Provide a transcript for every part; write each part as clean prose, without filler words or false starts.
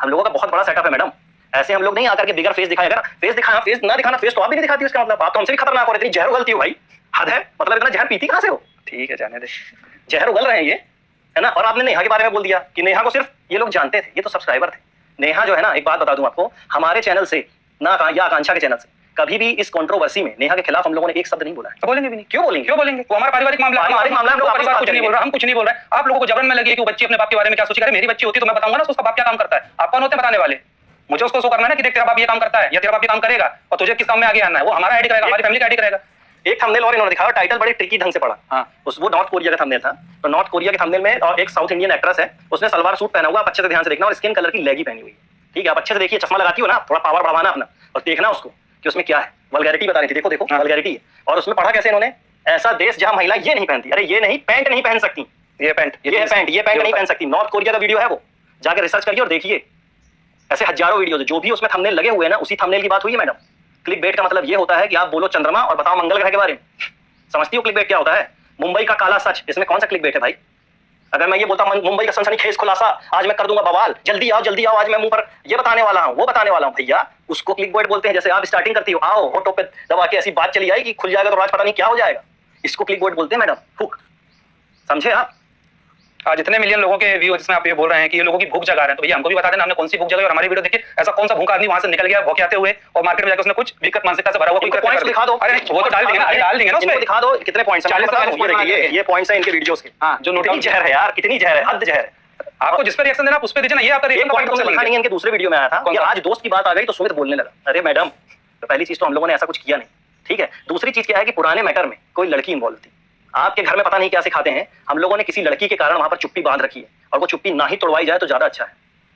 हम लोगों का बहुत बड़ा सेटअप है मैडम। ऐसे हम लोग नहीं आकर के बिगर फेस दिखाएगा। फेस दिखाया, फेस ना दिखाना, फेस तो आप भी नहीं दिखाती, उसका मतलब आप तो हमसे भी खतरनाक हो रहे। इतनी जहर उगलती हो भाई, हद है। मतलब इतना जहर पीती कहां से हो? ठीक है जाने दे, जहर उगल रहे हैं ये, है ना। और आपने नेहा के बारे में बोल दिया कि नेहा को सिर्फ ये लोग जानते थे, ये तो सब्सक्राइबर थे। नेहा जो है ना, एक बात बता दूं आपको, हमारे चैनल से ना या आकांक्षा के चैनल से कभी भी इस कंट्रोवर्सी में नेहा के खिलाफ हम लोगों ने एक शब्द नहीं बोला है। बोलेंगे भी नहीं। क्यों बोलेंगे? क्यों बोलेंगे? वो हमारा पारिवारिक मामला है, हमारे मामला में परिवार कुछ नहीं बोल रहा, हम कुछ नहीं बोल रहे हैं। आप लोगों को जबरन में लगी कि वो बच्ची अपने बाप के बारे में क्या सोचेगी। मेरी बच्ची होती तो मैं बताऊंगा ना उसका बाप क्या काम करता है। आप कौन होते हैं बताने वाले? मुझे उसको शो करना है ना कि देख तेरा बाप ये काम करता है या तेरा बाप ये काम करेगा, और तुझे किस काम में आगे आना है। वो हमारा आईडी करेगा, हमारी फैमिली का आईडी करेगा। एक थंबनेल और इन्होंने दिखाया, टाइटल बड़े ट्रिकी ढंग से पड़ा। हाँ, वो नॉर्थ कोरिया का थंबनेल था। तो नॉर्थ कोरिया के थंबनेल में और एक साउथ इंडियन एक्ट्रेस है, उसने सलवार सूट पहना हुआ, आप अच्छे से ध्यान से देखना, और स्किन कलर की लेगी पहनी हुई है। ठीक है, आप अच्छे से देखिए, चश्मा लगाती हो ना, थोड़ा पावर बढ़ाना अपना और देखना उसको कि उसमें क्या है। वल्गैरिटी बता रही थी, देखो देखो वल्गैरिटी है। और उसमें पढ़ा कैसे इन्होंने, ऐसा देश जहां महिला ये नहीं पहनती। अरे ये नहीं, पैंट नहीं पहन सकती, ये पैंट नहीं पहन सकती। नॉर्थ कोरिया का वीडियो है, वो जाकर रिसर्च करिए और देखिए। ऐसे हजारों वीडियो जो भी उसमें थंबनेल लगे हुए हैं ना, उसी थंबनेल की बात हुई है मैडम। क्लिक बेट का मतलब ये होता है कि आप बोलो चंद्रमा और बताओ मंगल ग्रह के बारे में। समझती हो क्लिक बेट क्या होता है? मुंबई का काला सच, इसमें कौन सा क्लिक बेट है भाई? अगर मैं ये बोलता हूं मुंबई का सनसनीखेज खुलासा, आज मैं कर दूंगा बवाल, जल्दी आओ, आज मैं मुंह पर ये बताने वाला हूं, वो बताने वाला हूं, भैया उसको क्लिक बेट बोलते हैं। जैसे आप स्टार्टिंग करती हो, आओ होठों पे दबा के ऐसी बात चली जाएगी, खुल जाएगा तो राज पता नहीं क्या हो जाएगा। इसको क्लिक बेट बोलते हैं मैडम, हुक। समझे आप? आज इतने मिलियन लोगों के व्यू जिसमें आप ये बोल रहे हैं कि ये लोगों की भूख जगा रहे हैं, तो भैया हमको भी बता देना हमने कौन सी भूख जगाई और हमारी वीडियो देखिए। ऐसा कौन सा भूखा आदमी वहां से निकल गया भौंकते हुए और मार्केट में जाकर उसने कुछ विकट मानसिकता से भरा हुआ कोई पॉइंट्स दिखा दो। अरे वो तो डाल देंगे ना, उसमें दिखा दो कितने पॉइंट्स हैं। 40 ये पॉइंट्स हैं इनके वीडियोस के। हां, जो नोटिस जहर है यार, कितनी जहर है, हद जहर है। आपको जिस पर रिएक्शन देना आप उस पे दीजिए ना। ये आपका रिएक्शन पॉइंट से लिखा नहीं है, इनके दूसरे वीडियो में आया था कि आज दोस्त की बात आ गई तो सुमित बोलने लगा। अरे मैडम, पहली चीज तो हम लोगों ने ऐसा कुछ किया नहीं, ठीक है। दूसरी चीज क्या है कि पुराने मैटर में कोई लड़की इन्वॉल्व थी। आपके घर में पता नहीं क्या सिखाते हैं, हम लोगों ने किसी लड़की के कारण वहां पर चुप्पी बांध रखी है, और वो चुप्पी ना ही तोड़वाई जाए तो ज्यादा अच्छा है।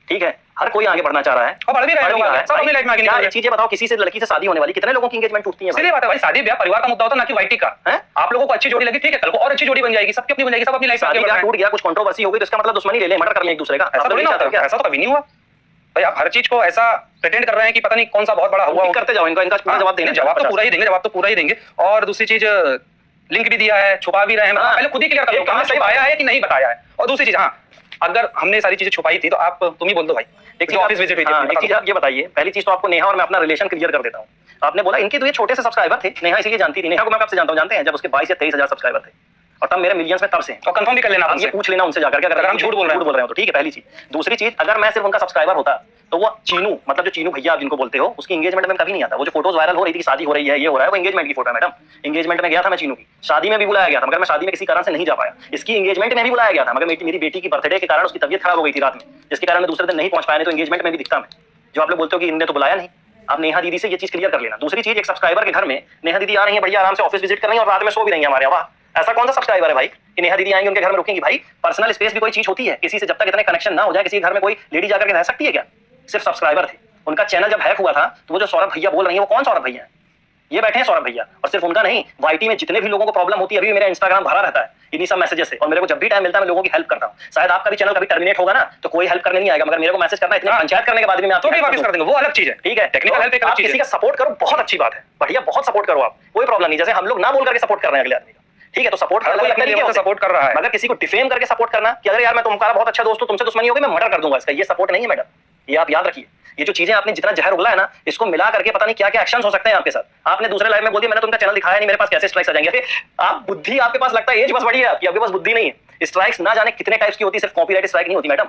ठीक है, हर कोई आगे बढ़ना चाह रहा है और बढ़ भी रहा है। सब अपनी लाइफ में आगे निकल रहे हैं। चीजें बताओ, किसी से लड़की से शादी होने वाली, कितने लोगों की एंगेजमेंट टूटती है? सीधी बात है भाई, शादी ब्याह परिवार का मुद्दा होता है, ना कि वाइटी का है। आप लोगों को अच्छी जोड़ी लगी, ठीक है, कल को और अच्छी जोड़ी बन जाएगी, सबकी अपनी बन जाएगी, सब अपनी लाइफ में आगे बढ़ रहे हैं। टूट गया, कुछ कंट्रोवर्सी हो गई तो इसका मतलब दुश्मनी ले ले, मर्डर कर ले एक दूसरे का। ऐसा थोड़ी ना होता है। ऐसा तो कभी नहीं हुआ भाई। आप हर चीज को ऐसा प्रिटेंड कर रहे हैं कि पता नहीं कौन सा बहुत बड़ा हुआ। करते जाओ, इनका पूरा जवाब देने, जवाब तो पूरा ही देंगे, जवाब तो पूरा ही देंगे। और दूसरी चीज, लिंक भी दिया है, छुपा भी रहे हैं। पहले खुद ही क्लियर करो कहां से आया है कि नहीं बताया है। और दूसरी चीज, हाँ, अगर हमने सारी चीजें छुपाई थी तो आप तुम ही बोल दो भाई। एक चीज ऑफिस विजिट हुई थी, एक चीज आप ये बताइए। पहली चीज तो आपको नेहा और मैं अपना रिलेशन क्लियर कर देता हूँ। आपने बोला इनके तो ये छोटे से सब्सक्राइबर थे, नेहा इसीलिए जानती थी। नेहा को मैं कब से जानता हूँ जानते हैं? जब उसके 22 या 23 हजार सब्सक्राइबर थे, और तब मेरे मिलियंस में तब से। और कंफर्म भी कर लेना, ये पूछ लेना उनसे जाकर के अगर हम झूठ बोल रहे हो तो। ठीक है, पहली चीज। दूसरी चीज, अगर मैं सिर्फ उनका सब्सक्राइबर होता तो वो चीनू, मतलब जो चीनू भैया आप जिनको बोलते हो, उसकी एंगेजमेंट में कभी नहीं आता। वो जो फोटोज वायरल हो रही थी, शादी हो रही है, ये हो रहा है, वो एंगेजमेंट की फोटो है मैडम। एंगेजमेंट में गया था मैं चीनू की, शादी में भी बुलाया गया था, मगर मैं शादी में किसी कारण से नहीं जा पाया। इसकी एंगेजमेंट में भी बुलाया गया था, मगर मेरी बेटी की बर्थडे के कारण उसकी तबियत खराब हो गई थी रात में, जिसके कारण मैं दूसरे दिन नहीं पहुंच पाया। नहीं तो एंगेजमेंट में भी दिखता मैं। जो आप लोग बोलते हो कि इनने तो बुलाया नहीं, आप नेहा दीदी से ये चीज क्लियर कर लेना। दूसरी चीज, एक सब्सक्राइबर के घर में नेहा दीदी आ रही है, बढ़िया आराम से ऑफिस विजिट कर रही है और रात में सो भी रही है हमारे। वाह, ऐसा कौन सा सब्सक्राइबर है भाई कि नेहा दीदी आएंगे उनके घर में रुकेंगी? भाई पर्सनल स्पेस भी कोई चीज होती है, किसी से जब तक इतने कनेक्शन ना हो जाए, किसी घर में कोई लेडी जाकर के रह सकती है क्या? सिर्फ सब्सक्राइबर थे। उनका चैनल जब हैक हुआ था तो वो जो सौरभ भैया बोल रही है, वो कौन सौरभ भैया है? ये बैठे हैं सौरभ भैया। और सिर्फ उनका नहीं, वाईटी में जितने भी लोगों को प्रॉब्लम होती है, अभी भी मेरा इंस्टाग्राम भरा रहता है इन्हीं सब मैसेजेस से, और मेरे को जब भी टाइम मिलता है मैं लोगों की हेल्प करता हूं। शायद आपका भी चैनल कभी टर्मिनेट होगा ना तो कोई हेल्प करने नहीं आएगा, मगर मेरे को मैसेज करना है, इतना पंचायत करने के बाद भी मैं आपको वापस कर दूंगा, वो अलग चीज है। ठीक है, टेक्निकल हेल्प एक अलग चीज है। किसी का सपोर्ट करो, बहुत अच्छी बात है, बढ़िया, बहुत सपोर्ट करो आप, कोई प्रॉब्लम नहीं। जैसे हम लोग ना बोल करके सपोर्ट कर रहे हैं अगले आदमी का, ठीक है, तो सपोर्ट सपोर्ट कर रहा है, मगर किसी को डिफेम करके सपोर्ट करना कि अगर यार मैं तुम्हारा बहुत अच्छा दोस्त हूं, तुमसे दुश्मनी होगी मैं मर्डर कर दूंगा, इसका ये सपोर्ट नहीं है मैडम। ये आप याद रखिए। ये जो चीजें आपने जितना जहर उगला है ना, इसको मिला करके पता नहीं क्या क्या एक्शंस हो सकते हैं आपके साथ। आपने दूसरे लाइव में बोल दिया मैंने तुमका चैनल दिखाया नहीं, मेरे पास कैसे स्ट्राइक्स आ जाएंगे? आप बुद्धि आपके पास लगता है एज बस बड़ी है आपकी, आपके पास बुद्धि नहीं है। स्ट्राइक्स ना जाने कितने टाइप्स की होती है, सिर्फ कॉपीराइट स्ट्राइक नहीं होती मैडम,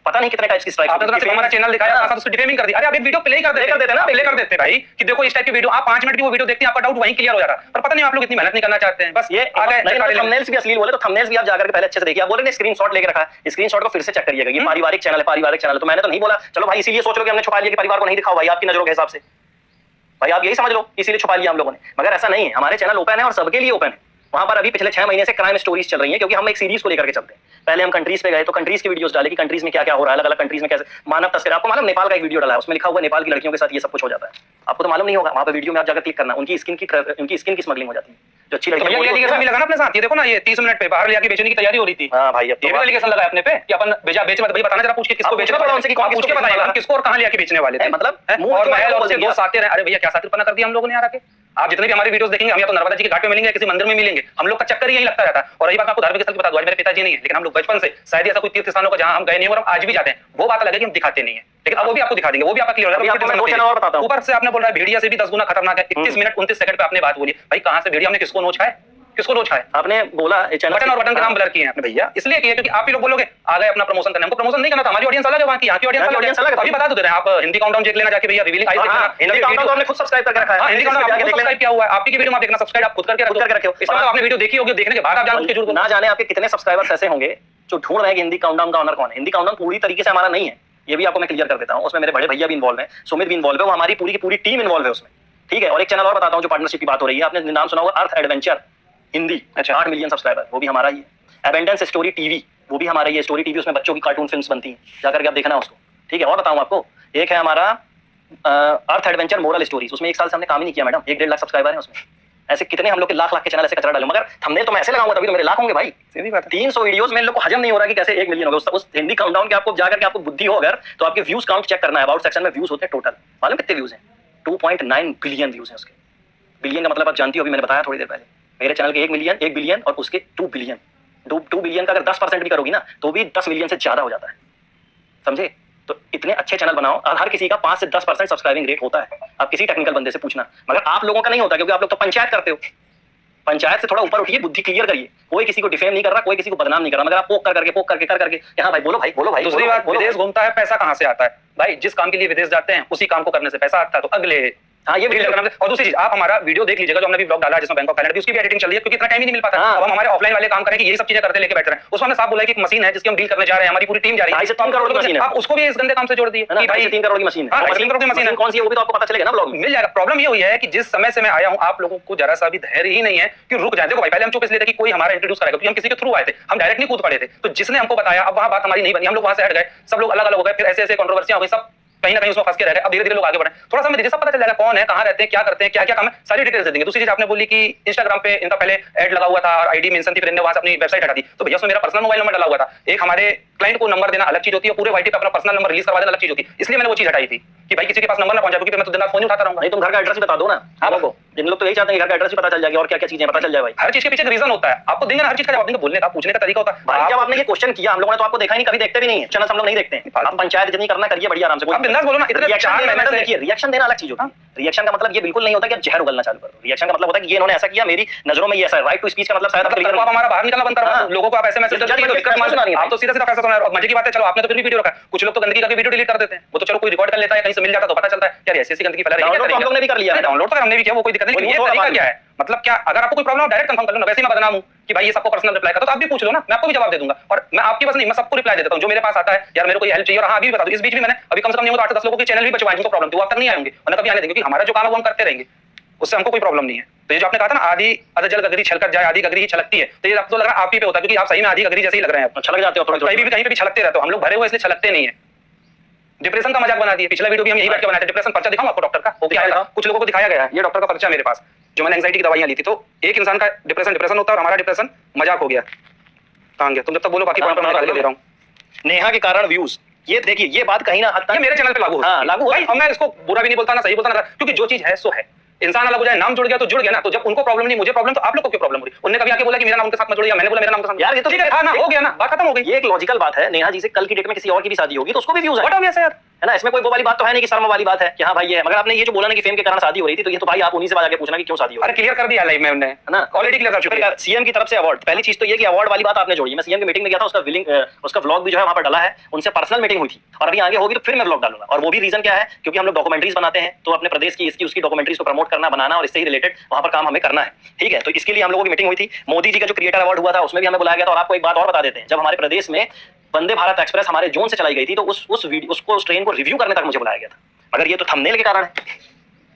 पता नहीं कितने टाइप्स की स्ट्राइक। आपने तो सिर्फ हमारा चैनल दिखाया, साथ उसको डिफेमिंग कर दी। अरे आप एक वीडियो प्ले कर देते ना, प्ले कर देते भाई कि देखो इस टाइप की वीडियो, आप 5 मिनट की वो वीडियो देखते हैं, आपका डाउट वहीं क्लियर हो जाता। पर पता नहीं आप लोग इतनी मेहनत नहीं करना चाहते हैं। बस ये थंबनेल्स भी अश्लील बोले तो थंबनेल्स भी आप जाकर के पहले अच्छे से देखिए। आप बोल रहे हैं स्क्रीनशॉट लेके रखा है, स्क्रीनशॉट को फिर से चेक करिएगा। ये पारिवारिक चैनल है, पारिवारिक चैनल, तो मैंने तो नहीं बोला चलो भाई इसीलिए सोच लो कि हमने छुपा लिया कि परिवार को नहीं दिखाओ भाई आपकी नजरों के हिसाब से, भाई आप यही समझ लो इसीलिए छुपा लिया हम लोगों ने। मगर ऐसा नहीं है, हमारे चैनल ओपन है और सबके लिए ओपन है। वहां पर अभी पिछले 6 महीने से क्राइम स्टोरीज चल रही हैं, क्योंकि हम एक सीरीज को लेकर के चलते हैं। पहले हम कंट्रीज पे गए तो कंट्रीज की वीडियोस डाले कि कंट्रीज में क्या क्या हो रहा है, अलग अलग कंट्रीज में कैसे मानव तस्करी। आपको मालूम नेपाल का एक वीडियो डाला है, उसमें लिखा हुआ नेपाल की लड़कियों के साथ ये सब कुछ हो जाता है। आपको तो मालूम नहीं होगा, वहां पर वीडियो में आप जाकर क्लिक करना, उनकी स्किन की स्मगलिंग हो जाती है। जो अच्छी लड़की लगा ना अपने साथ, ये देखो ना, ये 30 मिनट पे बाहर लेके बेचने की तैयारी हो रही थी। हां भाई, अब तो एलिगेशन लगा अपने पे कि अपन बेचा बेच मत भाई, बताना जरा पूछ के किसको बेचना पड़ा उनसे कि कौन किसको बताएगा, हम किसको और कहां लेके बेचने वाले थे। मतलब और महल और से दो साथी रहे। अरे भैया क्या साथीपना कर दिया हम लोगों ने यार आके। आप जितने भी हमारी वीडियोस देखेंगे हम या तो नर्मदा जी के घाट पे मिलेंगे, किसी मंदिर में मिलेंगे, हम लोग का चक्कर यही लगता रहता है। और रही बात आपको धार्मिक स्थल की बता दूं, आज मेरे पिताजी नहीं है, लेकिन हम लोग बचपन से शायद ऐसा कोई तीर्थ स्थानों का जहां हम गए नहीं और हम आज भी जाते हैं, वो बात अलग है कि हम दिखाते नहीं है, लेकिन अब वो भी आपको दिखा देंगे, वो भी आपका क्लियर होगा। ऊपर से आपने बोल रहा है भेड़िया से भी 10 गुना खतरनाक है। 31 मिनट 29 सेकंड पे आपने बात बोली, भाई कहां से भेड़िया, हमने किसको नोचा है, किसको नोचा है? आपने बोला बटन और बटन का नाम ब्लर किए हैं आपने भैया, इसलिए किए क्योंकि आप ही लोग बोलोगे आ गए अपना प्रमोशन करने, हमको प्रमोशन नहीं करना था, हमारी ऑडियंस अलग है, वहां की यहाँ की ऑडियंस अलग है। अभी बता दो आप हिंदी काउंटडाउन चेक लेना जाके भैया, रिवीलिंग आईज देखना, हिंदी काउंटडाउन तो आपने खुद सब्सक्राइब करके रखा है। हिंदी काउंटडाउन आपने सब्सक्राइब किया हुआ है, आपकी वीडियो में आप देखना, सब्सक्राइब आप खुद करके रखे हो। इसका मतलब आपने वीडियो देखी होगी, देखने के बाद आप जानते हो कि ना जाने आपके कितने सब्सक्राइबर्स ऐसे होंगे जो ढूंढ रहे हैं कि हिंदी काउंटडाउन का ऑनर कौन है। हिंदी काउंटडाउन पूरी तरीके से हमारा नहीं है, ये भी आपको मैं क्लियर कर देता हूं। उसमें मेरे बड़े भैया भी इन्वॉल्व है, सुमित भी इन्वॉल्व है, वो हमारी पूरी की पूरी टीम इन्वॉल्व है उसमें, ठीक है। और एक चैनल और बताता हूं जो पार्टनरशिप की बात हो रही है, आपने नाम सुना होगा अर्थ एडवेंचर हिंदी, 8 मिलियन सब्सक्राइबर, वो भी हमारा ही है। एबेंडेंस स्टोरी टीवी, वो भी हमारा ही है। स्टोरी टीवी उसमें बच्चों की कार्टून फिल्म्स बनती हैं, जाकर के आप देखना उसको, ठीक है। और बताऊं आपको, एक है हमारा अर्थ एडवेंचर मोरल स्टोरीज, उसमें 1 साल से हमने काम ही नहीं किया मैडम, 1-1.5 लाख सब्सक्राइबर हैं उसमें। ऐसे कितने हम लोग के लाख के चैनल ऐसे कचरा डाले, मगर थंबनेल तो मैं ऐसे लगाऊंगा तभी तो मेरे लाख होंगे भाई। सीधी बात है, 300 वीडियोस में इन लोग को हजम नहीं हो रहा कि कैसे 1 मिलियन हो गया। उस हिंदी काउंटडाउन के आपको जाकर के आपको बुद्धि हो अगर, तो आपके व्यूज काउंट चेक करना है। अबाउट सेक्शन में व्यूज होते हैं टोटल, मालूम कितने व्यूज हैं? 2.9 बिलियन व्यूज हैं उसके। बिलियन का मतलब आप जानती हो, अभी मैंने बताया थोड़ी देर पहले, मेरे चैनल के 1 बिलियन और उसके 2 बिलियन। 2 बिलियन का अगर 10% भी करोगी ना तो भी 10 मिलियन से ज्यादा हो जाता है, समझे? तो इतने अच्छे चैनल बनाओ, और हर किसी का 5 से 10% सब्सक्राइबिंग रेट होता है। आप किसी टेक्निकल बंदे से पूछना, मगर आप लोगों का नहीं होता, क्योंकि आप लोग तो पंचायत करते हो। पंचायत से थोड़ा ऊपर उठिए, बुद्धि क्लियर करिए। कोई किसी को डिफेम नहीं कर रहा, कोई किसी को बदनाम नहीं कर रहा, मगर आप पोक करके यहाँ भाई बोलो भाई बोलो भाई। दूसरी बात, विदेश घूमता है, पैसा कहां से आता है भाई? जिस काम के लिए विदेश जाते हैं उसी काम को करने से पैसा आता है, तो अगले हाँ ये और दूसरी चीज, आप हमारा वीडियो देख लीजिएगा जो हमने भी ब्लॉग डाला है जिसमें बैंक ऑफ कनाडा की, उसकी भी एडिटिंग चल रही है क्योंकि इतना टाइम ही नहीं मिल पाता। अब हम हमारे ऑफलाइन वाले काम करें कि यही सब चीजें करते लेके बैठ रहे हैं। उसमें हमने साफ बोला कि एक मशीन है जिसकी हम डील करने जा रहे हैं, हमारी पूरी टीम जा रही है। 3 करोड़ की मशीन है, आप उसको भी इस गंदे काम से जोड़ दिए कि भाई 3 करोड़ की मशीन है। 3 करोड़ की मशीन कौन सी है वो भी तो आपको पता चलेगा ना, ब्लॉग में मिल जाएगा। प्रॉब्लम ये हुई है कि जिस समय से मैं आया हूं आप लोगों को जरा सा भी धैर्य ही नहीं है कि रुक जाए। देखो भाई, पहले हम चुप इसलिए थे कि कोई हमारा इंट्रोड्यूस करेगा, क्योंकि हम किसी के थ्रू आए थे, हम डायरेक्ट नहीं कूद पड़े थे। तो जिसने हमको बताया, अब वहां बात हमारी नहीं बनी, हम लोग वहां से हट गए, सब लोग अलग अलग हो गए, फिर ऐसे ऐसे कंट्रोवर्सियां हो गई, सब कहीं ना कहीं उसमें फंस के रह गए। अब धीरे धीरे लोग आगे बढ़े, थोड़ा सा हमें सब पता चल जाएगा कौन है, कहां रहते हैं, क्या करते हैं, क्या क्या काम है, सारी डिटेल्स दे देंगे। दूसरी चीज आपने बोली कि इंस्टाग्राम पे इनका पहले ऐड लगा हुआ था और आईडी मेंशन थी, फिर इन्होंने वहां से अपनी वेबसाइट हटा दी। तो भैया उसमें मेरा पर्सनल मोबाइल नंबर डाला हुआ था। एक हमारे क्लाइंट को नंबर देना अलग चीज होती है, पूरे वाईटी पे अपना पर्सनल नंबर रिलीज करवा देना अलग चीज होती है, इसलिए मैंने वो चीज हटाई थी कि भाई किसी के पास नंबर ना पहुंचा, क्योंकि मैं तो दिन रात फोन ही उठाता रहूंगा। नहीं, तुम घर का एड्रेस भी बता दो ना आप लोगों को। जिन लोग तो यही चाहते हैं घर का एड्रेस भी पता चल जाएगा और क्या क्या चीजें पता चल जाए भाई। हर चीज के पीछे रीजन होता है, आपको देंगे ना हर चीज का जवाब देंगे, बोलने का पूछने का तरीका होता है। भाई जब आपने ये क्वेश्चन किया, हम लोगों ने तो आपको देखा ही नहीं, कभी देखते भी नहीं है चैनल, हम लोग नहीं देखते हैं। आप पंचायत जितनी करना करिए बढ़िया आराम से, आप बिंदास बोलो ना। इतने 4 महीने से देखिए, रिएक्शन देना अलग चीज होती है। रिएक्शन का मतलब ये बिल्कुल नहीं होता कि आप जहर उगलना चालू कर दो। रिएक्शन का मतलब होता है कि ये इन्होंने ऐसा किया, मेरी नजरों में ये ऐसा है। राइट टू स्पीच का मतलब शायद आप हमारा बाहर निकलना बंद करो, लोगों को आप ऐसे मैसेज करते हैं, आप तो सीधा सीधा फैसला सुना रहे हो। मजे की बात है, चलो आपने तो फिर भी वीडियो रखा, कुछ लोग तो गंदगी करके वीडियो डिलीट कर देते हैं, वो तो चलो कोई रिकॉर्ड कर लेता है, कहीं से मिल जाता तो पता चलता है यार ऐसी ऐसी गंदगी फैला रही है। डाउनलोड हम लोग ने भी कर लिया है, डाउनलोड तो हमने भी किया, वो कोई दिक्कत नहीं। ये तरीका क्या है, मतलब क्या, अगर आपको कोई प्रॉब्लम हो डायरेक्ट कंफर्म कर लो ना। वैसे ही मैं बदनाम हूं कि भाई ये सबको पर्सनल रिप्लाई करता, तो आप भी पूछ लो ना, मैं आपको भी जवाब दे दूंगा। और मैं आपकी बस नहीं, मैं सबको रिप्लाई देता हूं जो मेरे पास आता है, यार मेरे को ये हेल्प चाहिए। और हां अभी भी बता दूं, इस बीच में मैंने अभी कम से कम नहीं हो तो 8-10 लोगों के चैनल भी बचवाए जिनको प्रॉब्लम थी, वो अब तक नहीं आएंगे और ना कभी आने देंगे, क्योंकि हमारा जो काम है वो हम करते रहेंगे, उससे हमको कोई प्रॉब्लम नहीं है। तो ये जो आपने कहा था ना, आधी अधजल गगरी छलकत जाए, आधी गगरी ही छलकती है, तो ये आपको लग रहा है आप ही पे होता है, क्योंकि आप सही में आधी गगरी जैसे ही लग रहे हैं, छलक जाते हो, कहीं पे भी छलकते रहते हो। हम लोग भरे हुए इसलिए छलकते नहीं है। डिप्रेशन का मजाक बना दिया, पिछला वीडियो भी हम यही बैठ के बनाए थे। डिप्रेशन पर्चा दिखाऊं आपको डॉक्टर का, वो क्या था, कुछ लोगों को दिखाया गया है। ये डॉक्टर का पर्चा मेरे पास, जो मैंने एंजाइटी की दवाइयां ली थी। तो एक इंसान का डिप्रेशन होता है और हमारा डिप्रेशन मजाक हो गया। तुम जब तक बोलो, बाकी पॉइंट पर मैं आगे दे रहा हूं। नेहा के कारण व्यूज, ये देखिए ये बात कहीं ना हद तक मेरे चैनल पे लागू है, लागू है। और मैं इसको बुरा भी नहीं बोलता ना सही बोलता ना, क्योंकि जो चीज है सो है। इंसान अलग हो जाए, नाम जुड़ गया तो जुड़ गया ना। तो जब उनको प्रॉब्लम नहीं, मुझे प्रॉब्लम, तो आप लोग को क्यों प्रॉब्लम हो रही? उन्होंने कभी आके बोला कि मेरा नाम उनके साथ मत जोड़िए, मैंने बोला मेरा नाम उनके साथ। यार ये तो ठीक है ना, हो गया ना, बात खत्म हो गई। ये एक लॉजिकल बात है। नेहा जी से कल की डेट में किसी और की भी शादी होगी तो उसको भी व्यूज है, है ना। इसमें कोई वो वाली बात तो है नहीं कि शर्म वाली बात है कि हाँ भाई ये है। मगर आपने ये जो बोला ना कि फेम के कारण शादी हो रही थी, तो ये तो भाई आप उन्हीं से जाके पूछना कि क्यों शादी हो। अरे क्लियर कर दिया लाइव में हमने, है ना, ऑलरेडी क्लियर कर चुके हैं। सीएम की तरफ से अवार्ड, पहली चीज तो ये कि अवार्ड वाली बात आपने जोड़ी। मैं सीएम की मीटिंग में गया था, उसका व्लॉग भी जो है वहां पर डाला है, उनसे पर्सनल मीटिंग हुई थी, और अभी आगे होगी तो फिर मैं व्लॉग डालूंगा। और वो भी रीजन क्या है, क्योंकि हम लोग डॉक्यूमेंट्रीज बनाते हैं, तो अपने प्रदेश की इसकी उसकी डॉक्यूमेंट्रीज को प्रमोट करना, बनाना और इससे ही रिलेटेड वहां पर काम हमें करना है, ठीक है। तो इसके लिए हम लोगों की मीटिंग हुई थी। मोदी जी का जो क्रिएटर अवार्ड हुआ था उसमें भी हमें बुलाया गया था। और आपको एक बात और बता देते हैं, जब हमारे प्रदेश में वंदे भारत एक्सप्रेस हमारे जोन से चलाई गई थी, तो उस ट्रेन को रिव्यू करने तक मुझे बुलाया गया था। मगर ये तो थंबनेल के कारण है।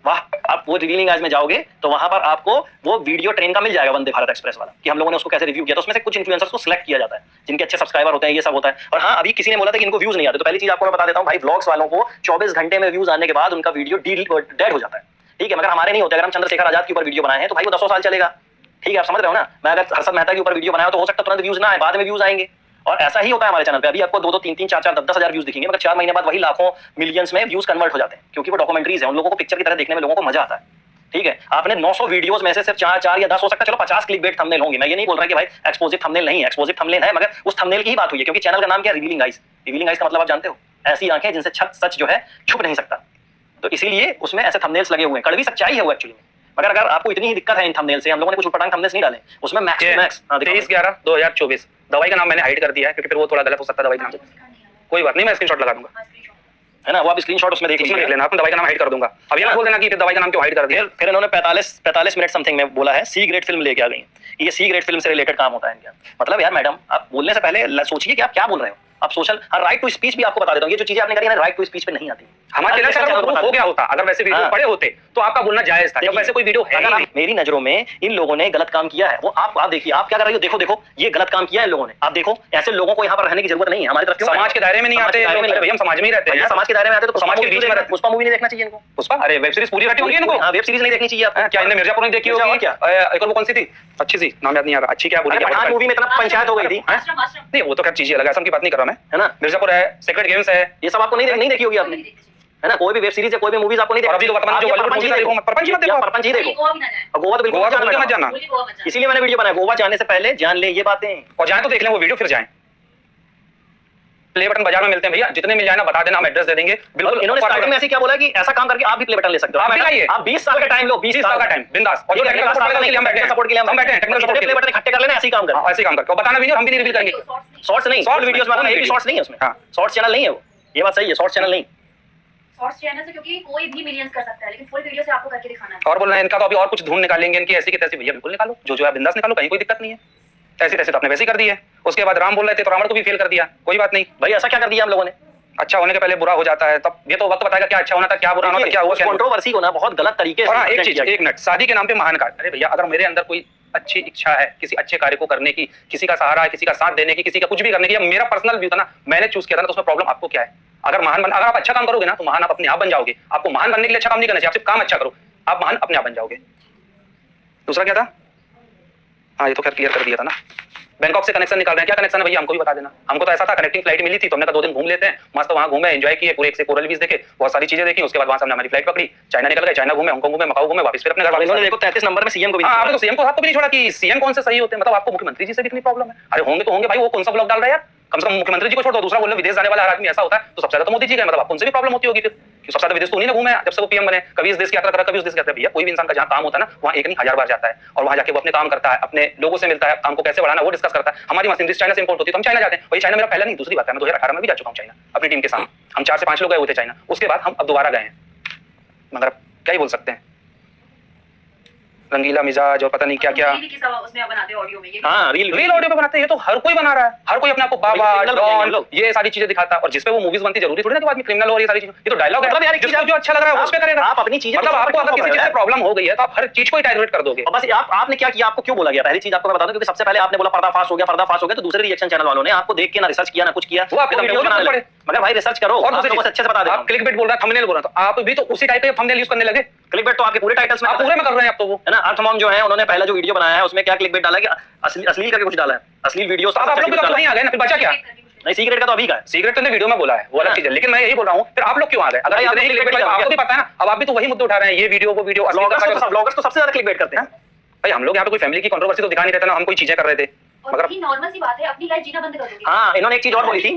वाह, आप वो रिवीलिंग आज में जाओगे तो वहां पर आपको वो वीडियो ट्रेन का मिल जाएगा, वंदे भारत एक्सप्रेस वाला, कि हम लोगों ने उसको कैसे रिव्यू किया। तो उसमें से कुछ इन्फ्लुएंसर्स को सिलेक्ट किया जाता है जिनके अच्छे सब्सक्राइबर होते हैं, ये सब होता है। और हाँ, अभी किसी ने बोला था कि इनको व्यूज नहीं आते, तो पहली चीज आपको मैं बता देता हूँ भाई, व्लॉग्स वालों को 24 घंटे में व्यूज आने के बाद उनका वीडियो डेड हो जाता है, ठीक है। मगर हमारे नहीं होते। अगर हम चंद्रशेखर आजाद के ऊपर वीडियो बनाए हैं तो भाई वो 10 साल चलेगा, ठीक है, आप समझ रहे हो ना। मैं अगर हर्षद मेहता के ऊपर वीडियो बनाया तो हो सकता है तुरंत व्यूज ना आए, बाद में व्यूज आएंगे। और ऐसा ही होता है हमारे चैनल पे। अभी आपको 2-2, 3-3, 4-4, 10-10 हजार व्यूज दिखेंगे, मगर 4 महीने बाद वही लाखों मिलियंस में व्यूज कन्वर्ट हो जाते हैं, क्योंकि वो डॉक्यूमेंट्रीज है, उन लोगों को पिक्चर की तरह देखने में लोगों को मजा आता है, ठीक है, आपने 900 वीडियोस में से सिर्फ 4 या 10 हो सकता है, चलो 50 क्लिकबेट थंबनेल होंगे। मैं ये नहीं बोल रहा कि भाई एक्सपोजिव थंबनेल नहीं है, एक्सपोजिव थंबनेल है, मगर उस थंबनेल की ही बात हुई है, क्योंकि चैनल का नाम क्या है, रिवीलिंग आइज। रिवीलिंग आइज का मतलब आप जानते हो, ऐसी आंखें जिनसे सच जो है छुप नहीं सकता। तो इसीलिए उसमें ऐसे थंबनेल्स लगे हुए हैं, कड़वी सच्चाई है वो एक्चुअली में। मगर अगर आपको इतनी ही दिक्कत है इन थंबनेल से, हम लोगों ने कुछ उटपटांग थंबनेल्स नहीं डाले उसमें, मैक्स टू मैक्स 23/11/2024 दवाई का नाम मैंने हाइड कर दिया है, क्योंकि फिर वो थोड़ा गलत हो सकता है दवाई का नाम। कोई बात नहीं, मैं स्क्रीनशॉट लगा दूंगा, है ना, वो आप स्क्रीनशॉट उसमें देख लेना, आपने दवाई का नाम हाइड कर दूंगा। अब ये मत बोल देना कि दवाई का नाम क्यों हाइड कर दिया। फिर इन्होंने 45 मिनट समथिंग में बोला है सी ग्रेड फिल्म लेके आ गई। ये सी ग्रेड फिल्म से रिलेटेड काम होता है इनका। मतलब यार मैडम, आप बोलने से पहले सोचिए कि आप क्या बोल रहे हो। आप सोशल राइट टू स्पीच भी आपको बता देता हूँ, ये जो चीजें आपने करी है राइट टू स्पीच पे नहीं आती। हमारे चैनल हो गया होता अगर वैसे वीडियो पड़े होते तो आपका बोलना जायज था, जब वैसे कोई वीडियो है नहीं। मेरी नजरों में इन लोगों ने गलत काम किया है। वो आप देखिए, आप क्या कर रही हो, देखो देखो, ये गलत काम किया है इन लोगों ने। आप देखो, ऐसे लोगों को यहाँ पर रहने की जरूरत नहीं है। हमारी तरफ समाज के दायरे में नहीं आते भैया, हम समाज में ही रहते हैं। समाज के दायरे में आते तो समाज के बीच में। पुष्पा मूवी नहीं देखना चाहिए इनको। पुष्पा, अरे वेब सीरीज पूरी हटी होगी इनको। वेब सीरीज नहीं देखनी चाहिए आपको। क्या इन्हें मिर्जापुर नहीं देखी होगी क्या? एक और वो कौन सी थी अच्छी सी, नाम याद नहीं आ रहा, अच्छी क्या बुरी क्या? पठान मूवी में इतना पंचायत हो गई थी। नहीं वो तो खैर चीज अलग है, की बात नहीं कर रहा मैं, है ना। मिर्जापुर है, सेक्रेट गेम्स है, ये सब आपको नहीं देखी होगी आपने, है ना। कोई भी वेब सीरीज है, कोई भी मूवीज आपको नहीं देखी। अभी तो वर्तमान जो बॉलीवुड मूवीज देखो, परपंच मत देखो, परपंच ही देखो। गोवा तो बिल्कुल मत जाना, इसीलिए मैंने वीडियो बनाया। गोवा जाने से पहले जान ले ये बातें, और जाए तो देख लें वो वीडियो, फिर जाएं। प्ले बटन बाजार में मिलते हैं भैया, जितने मिल जाए ना बता देना, हम एड्रेस दे देंगे। बिल्कुल, इन्होंने स्टार्टिंग में ऐसे क्या बोला कि ऐसा काम करके आप भी प्ले बटन ले सकते हो। आप 20 साल का टाइम लो, 20 साल का टाइम बिंदास। और जो टेक्निकल सपोर्ट के लिए हम बैठे हैं, टेक्निकल सपोर्ट प्ले बटन इकट्ठे कर लेना, ऐसे काम करना, ऐसे काम करके बताना भी नहीं, हम भी नहीं रिवील करेंगे। शॉर्ट्स नहीं, शॉर्ट वीडियोस बनाना, ये भी शॉर्ट्स नहीं है उसमें। शॉर्ट्स चैनल नहीं है वो, ये बात सही है, शॉर्ट्स चैनल नहीं। शॉर्ट्स चैनल से क्योंकि कोई भी मिलियंस कर सकता है, लेकिन फुल वीडियो से आपको करके दिखाना है। और बोल रहे हैं इनका तो अभी और कुछ ढूंढ निकालेंगे इनकी ऐसी की तैसी। भैया बिल्कुल निकालो, जो है बिंदास निकालो, कहीं कोई दिक्कत नहीं है। ऐसी तैसी तो आपने वैसे ही कर दी है। उसके बाद राम बोल रहे थे तो रावण को भी फेल कर दिया, कोई बात नहीं भाई, ऐसा क्या कर दिया हम लोगों ने। अच्छा होने के पहले बुरा हो जाता है, तब ये तो वक्त बताएगा क्या अच्छा होना था, क्या बुरा होना था, क्या हुआ। कंट्रोवर्सी को ना बहुत गलत तरीके से। एक चीज, एक मिनट, शादी के नाम पे महान कार्य। अरे भैया, अगर मेरे अंदर कोई अच्छी इच्छा है किसी अच्छे कार्य को करने की, किसी का सहारा है, किसी का साथ देने की, किसी का कुछ भी करने की, मेरा पर्सनल व्यू था ना, मैंने चूज किया था, तो उसमें प्रॉब्लम आपको क्या है? अगर आप अच्छा काम करोगे ना तो महान आप अपने आप बन जाओगे। आपको महान बनने के लिए अच्छा काम नहीं करना चाहिए, आप सिर्फ काम अच्छा करो, आप महान अपने आप बन जाओगे। दूसरा क्या था? हाँ, ये तो खैर क्लियर कर दिया था ना। बैंकॉक से कनेक्शन निकाल रहे हैं, क्या कनेक्शन है भैया, हमको भी बता देना। हमको तो ऐसा था, कनेक्टिंग फ्लाइट मिली थी तो हमने कहा 2 दिन घूम लेते हैं, मस्त वहां घूमे, एंजॉय किए, पूरे एक से कोरल बीच देखे, बहुत सारी चीजें देखी। उसके बाद वहां से हमने हमारी फ्लाइट पकड़ी, चाइना निकल गए, चाइना घूमे, हांगकांग घूमे, मकाऊ घूमे, वापस फिर अपने घर वापस। देखो 33 नंबर में सीएम को भी, आपने तो सीएम को हाथ को भी नहीं छोड़ा कि सीएम कौन से सही होते हैं। मतलब आपको मुख्यमंत्री जी से कितनी प्रॉब्लम है? अरे होंगे तो होंगे भाई, वो कौन सा ब्लॉग डाल रहा है यार, कम से कम मुख्यमंत्री जी को छोड़ दो, दूसरा बोल रहे विदेश जाने वाला हर आदमी ऐसा होता है, तो सबसे ज्यादा तो मोदी जी का, मतलब आपको उनसे भी प्रॉब्लम होती होगी। फिर सबसे ज्यादा विदेश तो उन्हीं ने घूमे जब से वो पीएम बने, कभी इस देश की यात्रा करा, कभी उस देश की यात्रा। भैया कोई भी इंसान का जहां काम होता है ना, वहां एक नहीं 1000 बार जाता है, और वहां जाके वो अपने काम करता है, अपने लोगों से मिलता है, काम को कैसे बढ़ाना वो डिस्कस करता है। हमारी मशीनरी चाइना से इंपोर्ट होती है तो हम चाइना जाते हैं। वही चाइना मेरा पहला नहीं, दूसरी बात है, मैं 2018 में भी जा चुका हूं चाइना अपनी टीम के साथ। हम 4 से 5 लोग गए हुए थे चाइना, उसके बाद हम अब दोबारा गए हैं। मगर क्या ही बोल सकते हैं, रंगीला मिजाज और पता नहीं क्या क्या। हाँ, रील ऑडियो पे बनाते हैं, ये तो हर कोई बना रहा है, हर कोई अपने आप को बाबा डॉन ये सारी चीजें दिखाता है। और जिसपे वो मूवीज बनती जरूरी थोड़ी ना कि आदमी क्रिमिनल और ये सारी चीजें, ये तो डायलॉग है। मतलब यार जिसको जो अच्छा लग रहा है उस पे करेगा। आप अपनी चीजें, मतलब आपको अगर किसी चीज से प्रॉब्लम हो गई है तो आप हर चीज को ही टारगेट कर दोगे। बस आपने क्या किया, आपको क्यों बोला गया? पहली चीज आपको मैं बता दूं, क्योंकि सबसे पहले आपने बोला पर्दाफाश हो गया, तो दूसरे रिएक्शन चैनल वालों ने आपको देख के ना रिसर्च किया ना कुछ किया, वो आपको वीडियो बनाने लगे। मगर भाई रिसर्च करो, और अच्छे से बता दो। आप क्लिकबेट बोल रहा है, थंबनेल बोल रहा है, तो आप भी तो उसी टाइप के थंबनेल यूज करने लगे। क्लिकबेट तो आपके पूरे टाइटल्स में, आप पूरे में कर रहे हैं आप तो, वो है ना। अर्थमॉम जो है उन्होंने पहला जो वीडियो बनाया है उसमें क्या क्लिकबेट डाला कि अश्लील करके कुछ डाला है, अश्लील वीडियो। आप लोग भी तो नहीं आ गए ना, फिर बचा क्या? नहीं, सीक्रेट का तो अभी का है, सीक्रेट तो ने वीडियो में बोला है, वो अलग चीज है, लेकिन मैं यही बोल रहा हूं फिर आप लोग क्यों आ गए? अगर आपको भी पता है ना, अब आप भी तो वही मुद्दे उठा रहे हैं, ये वीडियो वो वीडियो। ब्लॉगर्स तो सबसे ज्यादा क्लिकबेट करते हैं भाई। हम लोग यहाँ पे कोई फैमिली की कंट्रोवर्सी तो दिखा नहीं रहता ना, हम कोई चीजें कर रहे थे, मगर नॉर्मल सी बात है, अपनी लाइफ जीना बंद कर दोगे। हाँ, इन्होंने एक चीज और बोली थी,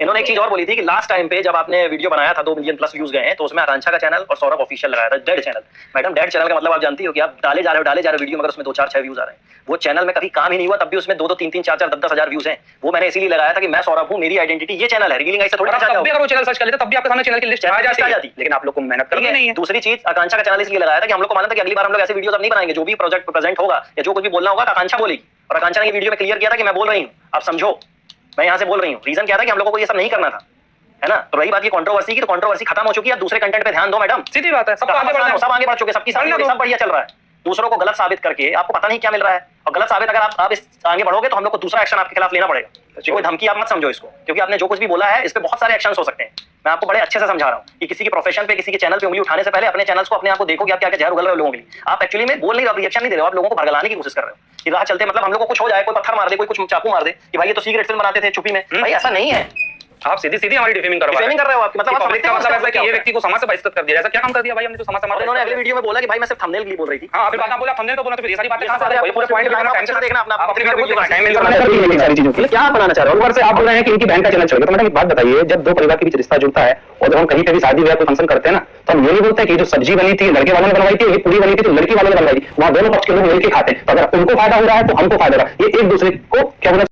इन्होंने एक चीज और बोली थी कि लास्ट टाइम पे जब आपने वीडियो बनाया था 2 मिलियन प्लस व्यूज गए हैं, तो उसमें आकांक्षा का चैनल और सौरभ ऑफिशियल लगाया था, dead channel. Madam, dead channel का मतलब आप जानती हो कि आप डाले जा रहे हो वीडियो, मगर उसमें 2, 4, 6 व्यूज आ रहे हैं। वो चैनल में कभी काम ही नहीं हुआ, तब भी उसमें 2, 3, 4, 10 हजार व्यूज हैं। वो मैंने इसीलिए लगाया था कि मैं सौरभ हूं, मेरी आइडेंटिटी ये चैनल है, रिवीलिंग ऐसे थोड़ी ना जाता। अगर वो चैनल सर्च कर लेते तब भी आपके सामने चैनल की लिस्ट आ जाती, लेकिन आप लोग को मेहनत करनी नहीं है। दूसरी चीज, आकांक्षा का चैनल इसलिए लगाया था कि हम लोग को मालूम था कि अगली बार हम लोग ऐसे वीडियोस अब नहीं बनाएंगे, जो भी प्रोजेक्ट प्रेजेंट होगा या जो कुछ भी बोलना होगा आकांक्षा बोलेगी। और आकांक्षा ने वीडियो में क्लियर किया था कि मैं बोल रही हूँ, आप समझो, मैं यहाँ से बोल रही हूँ। रीजन क्या था कि हम लोगों को ये सब नहीं करना था, है ना। तो रही बात ये कंट्रोवर्सी की, तो कंट्रोवर्सी खत्म हो चुकी है, दूसरे कंटेंट पे ध्यान दो मैडम, सीधी बात है। सब आगे बढ़ चुके, सबकी सब बढ़िया चल रहा है। दूसरों को गलत साबित करके आपको पता नहीं क्या मिल रहा है, और गलत साबित अगर आप इस आगे बढ़ोगे तो हम लोग को दूसरा एक्शन आपके खिलाफ लेना पड़ेगा। कोई धमकी आप मत समझो इसको, क्योंकि आपने जो कुछ भी बोला है इस पे बहुत सारे एक्शंस हो सकते हैं। मैं आपको बड़े अच्छे से समझा रहा हूँ कि किसी के प्रोफेशन पे, किसी के चैनल पे उंगली उठाने से पहले अपने चैनल्स को, अपने आप को देखो कि आप क्या क्या जहर उगल रहे हो लोगों के लिए। आप एक्चुअली में बोल नहीं रहे हो, रिएक्शन नहीं दे रहे हो, आप लोगों को भड़काने की कोशिश कर रहे हो कि राह चलते मतलब हम लोग को कुछ हो जाए, कोई पत्थर मार दे, कोई कुछ चाकू मार दे कि भाई ये तो सीक्रेट फिल्म बनाते थे छुपी में। भाई ऐसा नहीं है, आप सीधी सीधी हमारी डिफेमिंग कर रहे डिफेमिंग कर रहे हो आप, मतलब आप पब्लिक का समझते हो मतलब ऐसा है कि क्या ये होता है? व्यक्ति को समाज से बहिष्कृत कर दिया, ऐसा क्या काम कर दिया भाई हमने जो समाज से और इन्होंने अगले वीडियो में बोला कि भाई मैं सिर्फ थंबनेल के लिए बोल रही थी। हाँ फिर बात आप बोला थंबनेल तो बोला, तो फिर ये सारी बातें कहां से आ सारे रही है? पूरे पॉइंट टाइम से देखना अपना, आप अपनी वीडियो को टाइम ये सारी चीजों के लिए क्या आप बनाना चाह रहे हो? ऊपर से आप बोल रहे हैं कि इनकी बहन का चैनल चल गया। तो मैडम एक बात बताइए, जब दो परिवार के बीच रिश्ता जुड़ता है और जब हम कहीं पे भी शादी ब्याह कोई फंक्शन करते हैं ना, तो हम ये नहीं बोलते कि जो सब्जी बनी थी लड़के वालों ने बनवाई थी, ये पूरी बनी थी तो लड़की वालों ने बनवाई थी। वहां दोनों पक्ष के लोग मिलकर खाते हैं, तो अगर उनको फायदा हो रहा है तो हमको फायदा हो रहा है। ये एक दूसरे को क्या बोला